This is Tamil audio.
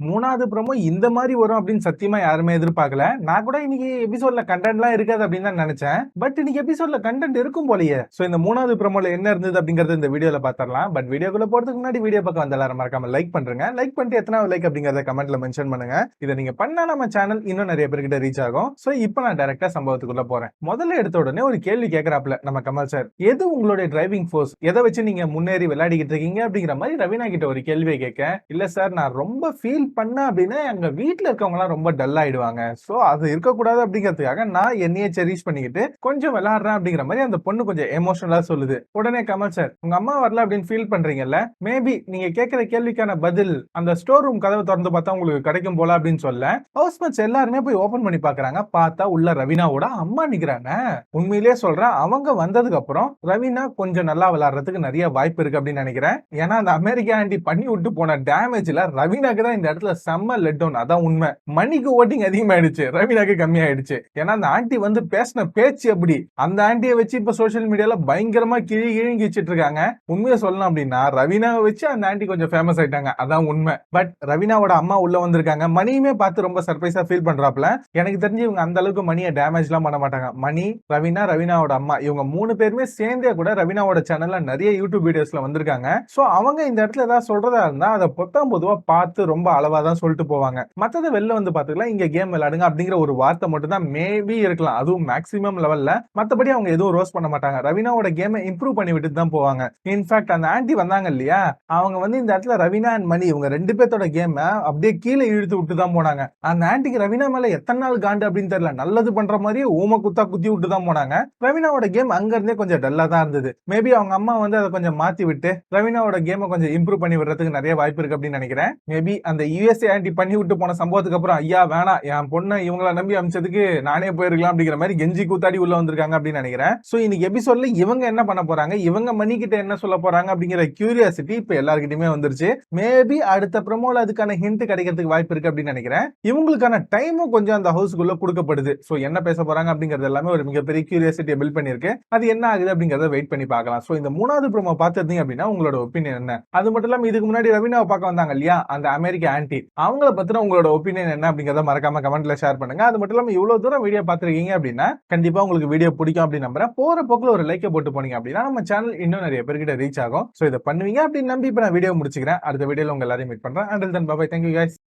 3வது ப்ரோமோ இந்த மாரி வரும் அப்படின்னு சத்தியமா யாருமே எதிர்பார்க்கல. நான் கூட இன்னைக்கு எபிசோட்ல கண்டென்ட்லாம் இருக்காது அப்படின்னு தான் நெனச்சேன். பட் இன்னைக்கு எபிசோட்ல கண்டென்ட் இருக்கும் போலயே. சோ இந்த 3வது ப்ரோமோல என்ன இருந்தது அப்படிங்கறது இந்த வீடியோல பாத்தரலாம். பட் வீடியோக்குள்ள போறதுக்கு முன்னாடி வீடியோ பக்கம் வந்த எல்லாரும் மறக்காம லைக் பண்றீங்க. லைக் பண்ணிட்டு எத்தனாவது லைக் அப்படிங்கறத கமெண்ட்ல மென்ஷன் பண்ணுங்க. இத நீங்க பண்ணா நம்ம சேனல் இன்னும் நிறைய பேர்கிட்ட ரீச் ஆகும். சோ இப்போ நான் டைரக்டா சம்பவத்துக்குள்ள போறேன். முதல்ல எடுத்த உடனே ஒரு கேள்வி கேக்குறாப்ல நம்ம கமல் சார். எது உங்களுடைய டிரைவிங் ஃபோர்ஸ்? எதை வச்சு நீங்க முன்னேறி விளையாடிக்கிட்டு இருக்கீங்க அப்படிங்கிற மாதிரி ரவீனா கிட்ட ஒரு கேள்வியை கேட்க, இல்ல சார் நான் ரொம்ப ஃபீல் பண்ண அப்படின்னா எங்க வீட்டுல இருக்கவங்க எல்லாம் ரொம்ப டல் ஆயிடுவாங்க. சோ அது இருக்கக்கூடாது அப்படிங்கிறதுக்காக நான் என்னையே செரிஷ் பண்ணிக்கிட்டு கொஞ்சம் விளையாடுறேன் அப்படிங்கிற மாதிரி அந்த பொண்ணு கொஞ்சம் எமோஷனலா சொல்லுது. உடனே கமல் சார், உங்க அம்மா வரல அப்படின்னு ஃபீல் பண்றீங்கல்ல, மேபி நீங்க கேட்கிற கேள்விக்கான பதில் அந்த ஸ்டோர் ரூம் கதவை திறந்து பார்த்தா உங்களுக்கு கிடைக்கும் போல அப்படின்னு சொல்ல, ஹவுஸ்மேட்ஸ் எல்லாருமே போய் ஓபன் பண்ணி பாக்குறாங்க. பார்த்தா உள்ள ரவீனாவோட அம்மா நிக்கிறாங்க. உண்மையிலேயே சொல்றேன், அவங்க வந்ததுக்கு அப்புறம் ரவீனா கொஞ்சம் நல்லா விளையாடுறதுக்கு நிறைய வாய்ப்பு இருக்கு அப்படின்னு நினைக்கிறேன். ஏன்னா அந்த அமெரிக்கா ஆண்டி பண்ணி விட்டு போன டேமேஜ்ல ரவீனாக்கு தான் இந்த இடத்துல செம்ம லெட் டவுன். அதான் உண்மை. மணிக்கு ஓட்டிங் அதிகமாயிடுச்சு, ரவீனாக்கு கம்மியாயிடுச்சு. ஏன்னா அந்த ஆண்டி வந்து பேசின பேச்சு அப்படி. அந்த ஆண்டியை வச்சு இப்ப சோசியல் மீடியால பயங்கரமா கிழிங்கி வச்சிட்டு இருக்காங்க. உண்மையை சொல்லணும் அப்படின்னா ரவீனாவை வச்சு அந்த ஆண்டி கொஞ்சம் ஃபேமஸ் ஆயிட்டாங்க. அதான் உண்மை. பட் ரவீனாவோட அம்மா உள்ள வந்திருக்காங்க. மணியுமே பார்த்து ரொம்ப சர்ப்ரைஸா ஃபீல் பண்றாப்ல. எனக்கு தெரிஞ்சு இவங்க அந்த அளவுக்கு மணியை டேமேஜ் எல்லாம் பண்ண மாட்டாங்க. மணி, ரவீனா, ரவீனாவோட அம்மா இவங்க 3 பேருமே சேர்ந்தே கூட ரவீனாவோட சேனல்ல நிறைய யூடியூப் வீடியோஸ்ல வந்திருக்காங்க. சோ அவங்க இந்த இடத்துல ஏதாவது சொல்றதா இருந்தா அதை பொத்தாம் பொதுவா பார்த்து ரொம்ப அளவா தான் சொல்லிட்டு போவாங்க. மத்தத வெளில வந்து பாத்துக்கலாம், இங்க கேம் விளையாடுங்க அப்படிங்கிற ஒரு வார்த்தை மட்டும் தான் மேபி இருக்கலாம். அதுவும் மேக்ஸிமம் லெவல்ல. மத்தபடி அவங்க எதுவும் ரோஸ் பண்ண மாட்டாங்க. ரவீனாவோட கேமை இம்ப்ரூவ் பண்ணி விட்டு தான் போவாங்க. இன்ஃபேக்ட் அந்த ஆண்டி வந்தாங்க இல்லையா, அவங்க வந்து இந்த இடத்துல ரவீனா அண்ட் மணி இவங்க 2 பேர்த்தோட கேமை அப்படியே கீழே இழுத்து விட்டு தான் போனாங்க. அந்த ஆண்டிக்கு ரவீனா மேல எத்தனை நாள் காண்டு அப்படின்னு தெரியல. நல்லது பண்ற மாதிரி ஊம குத்தா குத்தி விட்டு தான் போனாங்க. ரவீனாவோட கேம் அங்க இருந்தே கொஞ்சம் டல்லா தான் இருந்தது. மேபி அவங்க அம்மா வந்து அதை கொஞ்சம் மாத்தி விட்டு ரவீனாவோட கேமை கொஞ்சம் இம்ப்ரூவ் பண்ணி விடுறதுக்கு நிறைய வாய்ப்பு இருக்கு அப்படின்னு நினைக்கிறேன். மேபி அந்த யுஎஸ்ஏ ஆண்டி பண்ணி விட்டு போன சம்பவத்துக்கு அப்புறம் ஐயா வேணா என் பொண்ணை இவங்கள நம்பி அமைச்சதுக்கு நானே போயிருக்கலாம் அப்படிங்கிற மாதிரி கெஞ்சி கூத்தாடி உள்ள வந்திருக்காங்க அப்படின்னு நினைக்கிறேன். சோ இன்னைக்கு எபிசோட்ல இவங்க என்ன பண்ண போறாங்க, இவங்க மணி கிட்ட என்ன சொல்ல போறாங்க அப்படிங்கிற கியூரியாசிட்டி இப்ப எல்லாருக்கிட்டயுமே வந்துருச்சு. மேபி அடுத்த ப்ரோமோல அதுக்கான ஹிண்ட் கிடைக்கிறதுக்கு வாய்ப்பு இருக்கு அப்படின்னு நினைக்கிறேன். இவங்களுக்கான டைமும் கொஞ்சம் அந்த ஹவுஸ்க்குள்ள கொடுக்கப்படுது. சோ என்ன பேச போறாங்க அப்படிங்கிறது எல்லாமே ஒரு மிகப்பெரிய கியூரியாசிட்டியை பில்ட் பண்ணிருக்கு. அது என்ன ஆகுது அப்படிங்கறத வெயிட் பண்ணி பார்க்கலாம். சோ இந்த 3வது ப்ரோமோ பார்த்திருந்தீங்க அப்படின்னா உங்களோட ஒப்பீனியன் என்ன? அது மட்டும் இல்லாம இதுக்கு முன்னாடி ரவீனாவை பார்க்க வந்தாங்க இல்லையா, அந்த அமெரிக்க ஆன்டி, அவங்கள பத்தின உங்களோட ஒப்பீனியன் என்ன அப்படிங்கறத மறக்காம கமெண்ட்ல ஷேர் பண்ணுங்க. அது மட்டும் இல்லாம இவ்வளவு தூரம் வீடியோ பார்த்திருக்கீங்க அப்படின்னா கண்டிப்பா உங்களுக்கு வீடியோ பிடிக்கும் அப்படின்னு நம்புறேன். போற போக்குல ஒரு லைக்கை போட்டு போனீங்க அப்படின்னா நம்ம சேனல் இன்னும் நிறைய பேர்கிட்ட ரீச் ஆகும். சோ இதை பண்ணுவீங்க அப்படின்னு நம்பி இப்ப நான் வீடியோ முடிச்சுக்கிறேன். அடுத்த வீடியோல உங்க எல்லாரையும் மீட் பண்றேன். Until then, bye bye. Thank you guys.